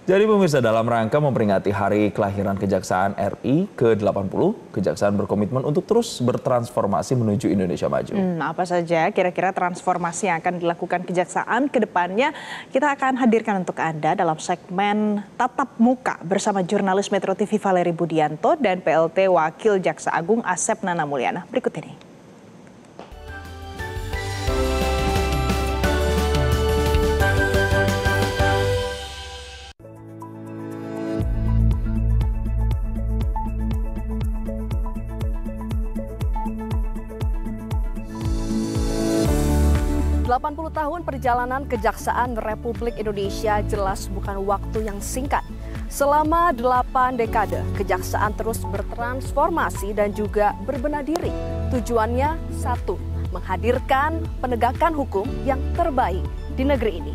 Jadi pemirsa, dalam rangka memperingati Hari Kelahiran Kejaksaan RI ke-80, Kejaksaan berkomitmen untuk terus bertransformasi menuju Indonesia maju. Apa saja kira-kira transformasi yang akan dilakukan Kejaksaan ke depannya? Kita akan hadirkan untuk Anda dalam segmen Tatap Muka bersama jurnalis Metro TV Valeri Budianto dan PLT Wakil Jaksa Agung Asep Nana Mulyana. Berikut ini. 80 tahun perjalanan Kejaksaan Republik Indonesia jelas bukan waktu yang singkat. Selama 8 dekade, Kejaksaan terus bertransformasi dan juga berbenah diri. Tujuannya satu, menghadirkan penegakan hukum yang terbaik di negeri ini.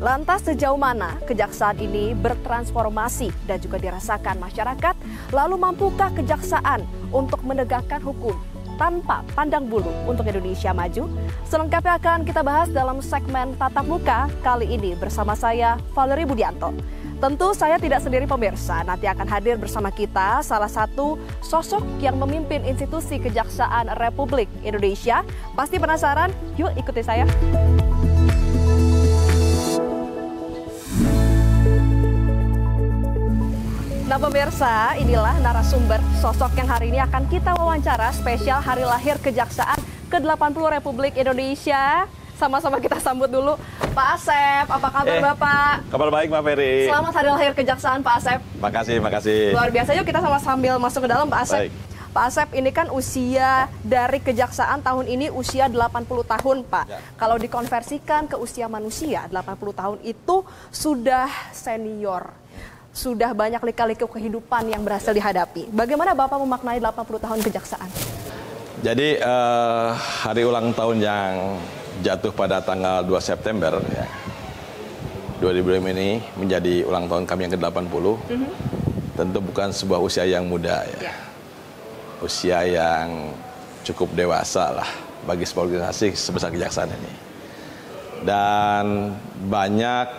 Lantas sejauh mana Kejaksaan ini bertransformasi dan juga dirasakan masyarakat? Lalu mampukah Kejaksaan untuk menegakkan hukum tanpa pandang bulu untuk Indonesia maju? Selengkapnya akan kita bahas dalam segmen Tatap Muka kali ini bersama saya Valeri Budianto. Tentu saya tidak sendiri pemirsa, nanti akan hadir bersama kita salah satu sosok yang memimpin institusi Kejaksaan Republik Indonesia. Pasti penasaran? Yuk ikuti saya. Nah pemirsa, inilah narasumber sosok yang hari ini akan kita wawancara spesial Hari Lahir Kejaksaan ke-80 Republik Indonesia. Sama-sama kita sambut dulu Pak Asep. Apa kabar Bapak? Kabar baik Mbak Ferry. Selamat Hari Lahir Kejaksaan Pak Asep. Makasih. Luar biasa, yuk kita sama sambil masuk ke dalam Pak Asep. Baik. Pak Asep, ini kan usia dari Kejaksaan tahun ini usia 80 tahun Pak. Ya. Kalau dikonversikan ke usia manusia, 80 tahun itu sudah senior. Sudah banyak lika-liku kehidupan yang berhasil dihadapi. Bagaimana Bapak memaknai 80 tahun Kejaksaan? Jadi hari ulang tahun yang jatuh pada tanggal 2 September ya, 2005 ini menjadi ulang tahun kami yang ke-80. Tentu bukan sebuah usia yang muda ya. Usia yang cukup dewasa lah bagi sebuah organisasi sebesar Kejaksaan ini. Dan banyak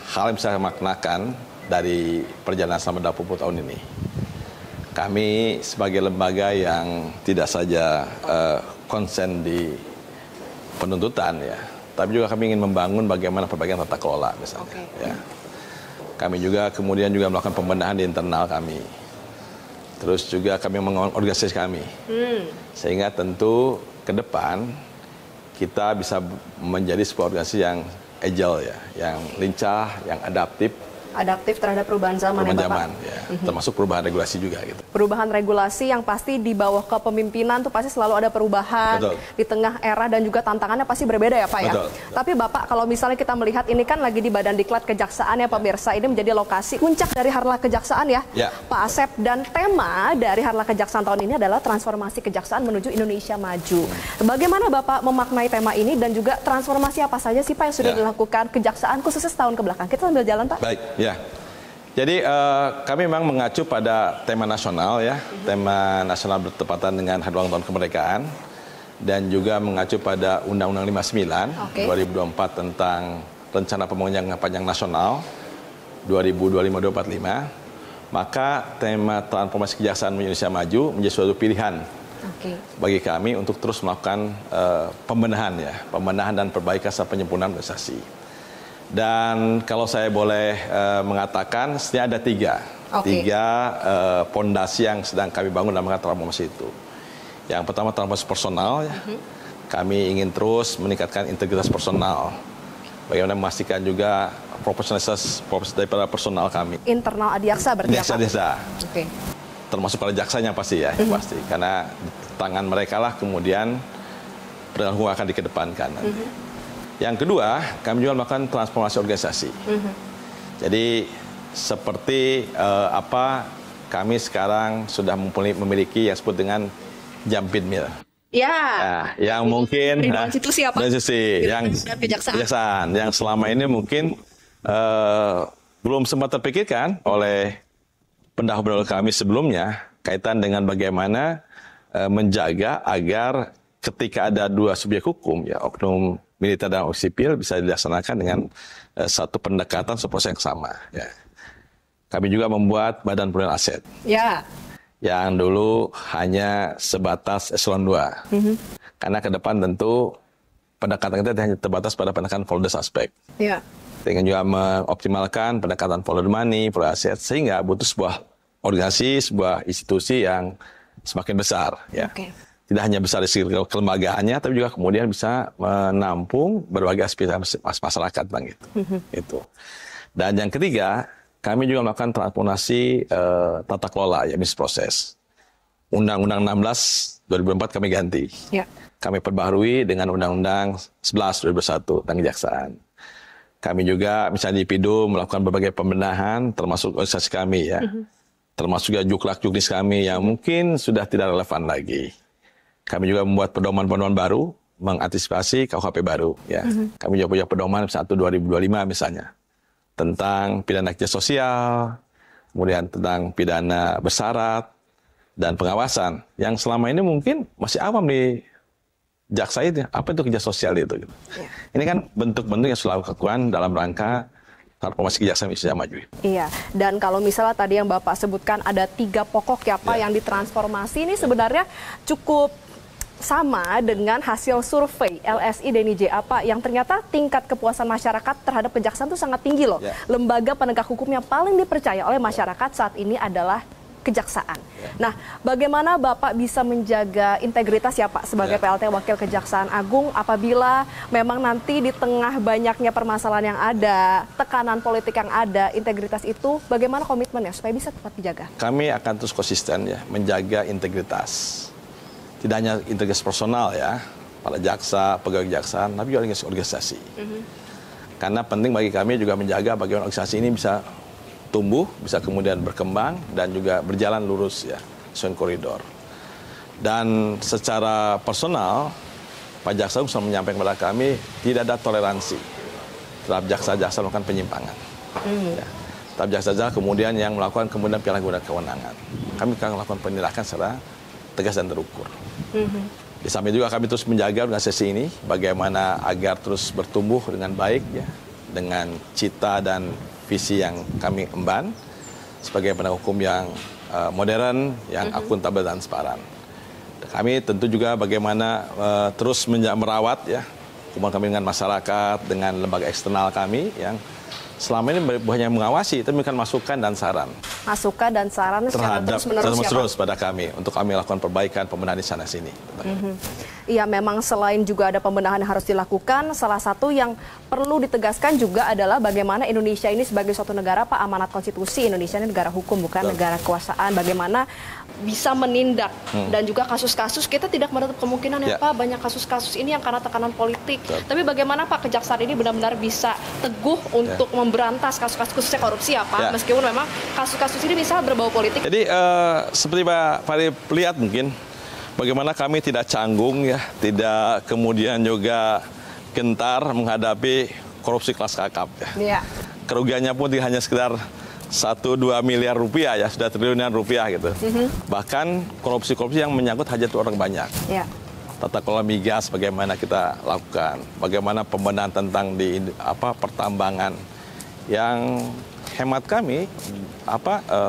hal yang bisa saya maknakan dari perjalanan selama 80 tahun ini. Kami sebagai lembaga yang tidak saja konsen di penuntutan ya, tapi juga kami ingin membangun bagaimana perbaikan tata kelola misalnya. Ya. Kami juga kemudian melakukan pembenahan di internal kami. Terus juga kami membangun organisasi kami. Sehingga tentu ke depan kita bisa menjadi sebuah organisasi yang agile ya, yang lincah, yang adaptif terhadap perubahan zaman ya Bapak? Ya. Termasuk perubahan regulasi juga gitu. Perubahan regulasi yang pasti di bawah kepemimpinan tuh pasti selalu ada perubahan. Betul. Di tengah era dan juga tantangannya pasti berbeda ya Pak ya. Betul. Tapi Bapak kalau misalnya kita melihat ini kan lagi di Badan Diklat Kejaksaan ya pemirsa, ini menjadi lokasi puncak dari Harlah Kejaksaan ya, Pak Asep, dan tema dari Harlah Kejaksaan tahun ini adalah transformasi kejaksaan menuju Indonesia maju. Bagaimana Bapak memaknai tema ini dan juga transformasi apa saja sih Pak yang sudah dilakukan Kejaksaan khususnya setahun kebelakang? Kita sambil jalan Pak. Baik. Ya, jadi kami memang mengacu pada tema nasional ya, tema nasional bertepatan dengan Hari Ulang Tahun Kemerdekaan dan juga mengacu pada Undang-Undang 59 2024 tentang Rencana Pembangunan Jangka Panjang Nasional 2025-2045. Maka tema transformasi kejaksaan Indonesia maju menjadi suatu pilihan bagi kami untuk terus melakukan pembenahan dan perbaikan serta penyempurnaan organisasi. Dan kalau saya boleh mengatakan, sebenarnya ada tiga pondasi yang sedang kami bangun dalam transformasi itu. Yang pertama transformasi personal, kami ingin terus meningkatkan integritas personal. Bagaimana memastikan juga profesionalitas daripada personal kami. Internal Adiaksa berarti ya Pak? Termasuk para jaksanya pasti ya, pasti. Karena tangan mereka lah kemudian penegakan hukum akan dikedepankan nanti. Yang kedua, kami juga melakukan transformasi organisasi. Jadi seperti kami sekarang sudah memiliki yang disebut dengan Jampit Mil. Ya, yang mungkin institusi yang kejaksaan yang selama ini mungkin belum sempat terpikirkan oleh pendahulu kami sebelumnya kaitan dengan bagaimana menjaga agar ketika ada dua subjek hukum ya, oknum militer dan sipil bisa dilaksanakan dengan satu pendekatan proses yang sama. Ya. Kami juga membuat Badan Perlindungan Aset. Ya. Yang dulu hanya sebatas eselon 2. Karena ke depan tentu pendekatan kita hanya terbatas pada pendekatan folder suspek. Ya. Dengan juga mengoptimalkan pendekatan folder money, folder aset, sehingga butuh sebuah organisasi, sebuah institusi yang semakin besar. Ya. Okay. Tidak hanya besar di segi kelembagaannya, tapi juga kemudian bisa menampung berbagai aspirasi masyarakat, Bang. Itu. Dan yang ketiga, kami juga melakukan transformasi tata kelola, ya, bisnis proses. Undang-Undang 16 2004 kami ganti. Ya. Kami perbaharui dengan Undang-Undang 11 2001 tentang kejaksaan. Kami juga misalnya di PIDU melakukan berbagai pembenahan, termasuk organisasi kami, ya. Termasuk juga juklak-juknis kami yang mungkin sudah tidak relevan lagi. Kami juga membuat pedoman-pedoman baru, mengantisipasi KUHP baru. Ya. Kami juga punya pedoman 1/2025 misalnya. Tentang pidana kejahatan sosial, kemudian tentang pidana bersyarat, dan pengawasan. Yang selama ini mungkin masih awam di jaksa itu. Apa itu kejahatan sosial itu? Gitu. Ya. Ini kan bentuk-bentuk yang selalu kekuatan dalam rangka transformasi kejaksaan Indonesia maju. Iya, dan kalau misalnya tadi yang Bapak sebutkan ada 3 pokok ya Pak yang ditransformasi, ini sebenarnya cukup sama dengan hasil survei LSI DNIJ apa yang ternyata tingkat kepuasan masyarakat terhadap kejaksaan itu sangat tinggi loh. Lembaga penegak hukum yang paling dipercaya oleh masyarakat saat ini adalah kejaksaan. Nah, bagaimana Bapak bisa menjaga integritas ya Pak sebagai PLT Wakil Kejaksaan Agung apabila memang nanti di tengah banyaknya permasalahan yang ada, tekanan politik yang ada, integritas itu bagaimana komitmennya supaya bisa tetap dijaga? Kami akan terus konsisten ya menjaga integritas. Tidak hanya integritas personal ya, para jaksa, pegawai kejaksaan, tapi juga organisasi. Karena penting bagi kami juga menjaga bagaimana organisasi ini bisa tumbuh, bisa kemudian berkembang, dan juga berjalan lurus ya, sesuai koridor. Dan secara personal, Pak Jaksa bisa menyampaikan kepada kami, tidak ada toleransi terhadap jaksa-jaksa melakukan penyimpangan. Ya. Terhadap jaksa-jaksa kemudian yang melakukan kemudian penyalahgunaan kewenangan. Kami akan melakukan penindakan secara tegas dan terukur. Di samping juga kami terus menjaga organisasi ini bagaimana agar terus bertumbuh dengan baik ya, dengan cita dan visi yang kami emban sebagai penegak hukum yang modern, yang akuntabel dan transparan. Kami tentu juga bagaimana terus merawat ya hubungan kami dengan masyarakat, dengan lembaga eksternal kami yang selama ini bukan hanya mengawasi, tapi memberikan masukan dan saran. Masukan dan saran terhadap terus pada kami untuk kami lakukan perbaikan pembenahan di sana sini. Iya, memang selain juga ada pembenahan yang harus dilakukan, salah satu yang perlu ditegaskan juga adalah bagaimana Indonesia ini sebagai suatu negara, Pak, amanat konstitusi Indonesia ini negara hukum bukan negara kekuasaan. Bagaimana bisa menindak dan juga kasus-kasus kita tidak menutup kemungkinan ya Pak, banyak kasus-kasus ini yang karena tekanan politik. Tapi bagaimana Pak kejaksaan ini benar-benar bisa teguh untuk memberantas kasus-kasus khususnya korupsi ya Pak, meskipun memang kasus-kasus ini bisa berbau politik. Jadi seperti Pak Fahri lihat mungkin bagaimana kami tidak canggung ya, tidak kemudian juga gentar menghadapi korupsi kelas kakap ya. Kerugiannya pun tidak hanya sekedar 1-2 miliar rupiah ya, sudah triliunan rupiah gitu. Bahkan korupsi-korupsi yang menyangkut hajat orang banyak. Tata kelola migas bagaimana kita lakukan, bagaimana pembenahan tentang di pertambangan yang hemat kami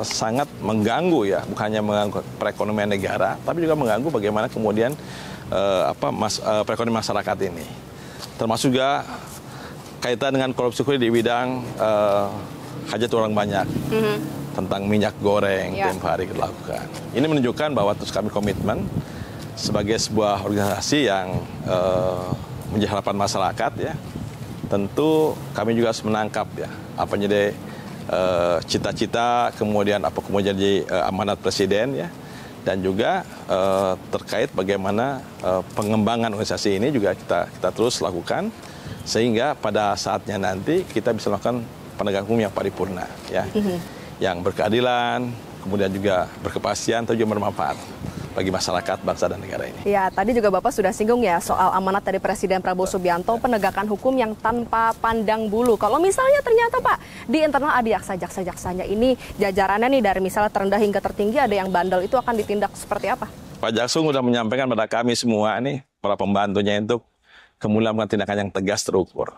sangat mengganggu ya, bukan hanya mengganggu perekonomian negara, tapi juga mengganggu bagaimana kemudian perekonomian masyarakat ini. Termasuk juga kaitan dengan korupsi di bidang hajat orang banyak, tentang minyak goreng tempo hari kita lakukan. Ini menunjukkan bahwa terus kami komitmen sebagai sebuah organisasi yang menjadi harapan masyarakat ya. Tentu kami juga harus menangkap ya apa jadi cita-cita, kemudian apa kemudian jadi amanat presiden ya, dan juga terkait bagaimana pengembangan organisasi ini juga kita terus lakukan sehingga pada saatnya nanti kita bisa melakukan penegak hukum yang paripurna ya, yang berkeadilan, kemudian juga berkepastian, tapi juga bermanfaat bagi masyarakat, bangsa, dan negara ini. Ya, tadi juga Bapak sudah singgung ya soal amanat dari Presiden Prabowo Subianto, penegakan hukum yang tanpa pandang bulu. Kalau misalnya ternyata Pak, di internal ada jaksa-jaksanya ini, jajarannya nih dari misalnya terendah hingga tertinggi ada yang bandel, itu akan ditindak seperti apa? Pak Jaksa sudah menyampaikan pada kami semua nih, para pembantunya untuk kemudian melakukan tindakan yang tegas terukur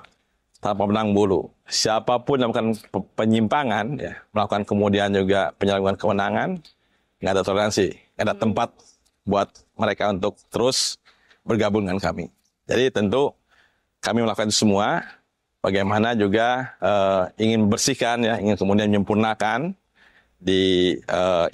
tanpa pandang bulu. Siapapun yang melakukan penyimpangan, ya, melakukan kemudian juga penyalahgunaan kewenangan, nggak ada toleransi, nggak ada tempat buat mereka untuk terus bergabung dengan kami. Jadi tentu kami melakukan semua, bagaimana juga ingin membersihkan, ya, ingin kemudian menyempurnakan di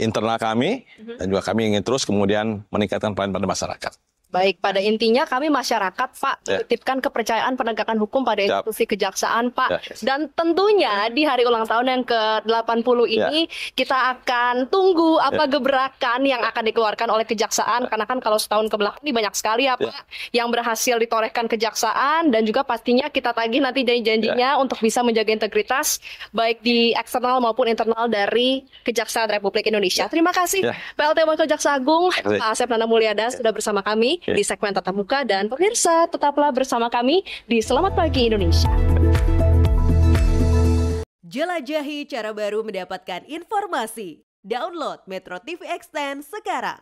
internal kami, dan juga kami ingin terus kemudian meningkatkan pelayanan pada masyarakat. Baik, pada intinya kami masyarakat, Pak, titipkan kepercayaan penegakan hukum pada institusi kejaksaan, Pak. Dan tentunya di hari ulang tahun yang ke-80 ini, kita akan tunggu apa gebrakan yang akan dikeluarkan oleh kejaksaan. Karena kan kalau setahun kebelakang ini banyak sekali ya, Pak, yang berhasil ditorehkan kejaksaan. Dan juga pastinya kita tagih nanti janji-janjinya untuk bisa menjaga integritas, baik di eksternal maupun internal dari Kejaksaan Republik Indonesia. Terima kasih, PLT Wakil Jaksa Agung, Pak Asep Nana Mulyana, sudah bersama kami di segmen Tatap Muka, dan pemirsa tetaplah bersama kami di Selamat Pagi Indonesia. Jelajahi cara baru mendapatkan informasi. Download Metro TV Extend sekarang.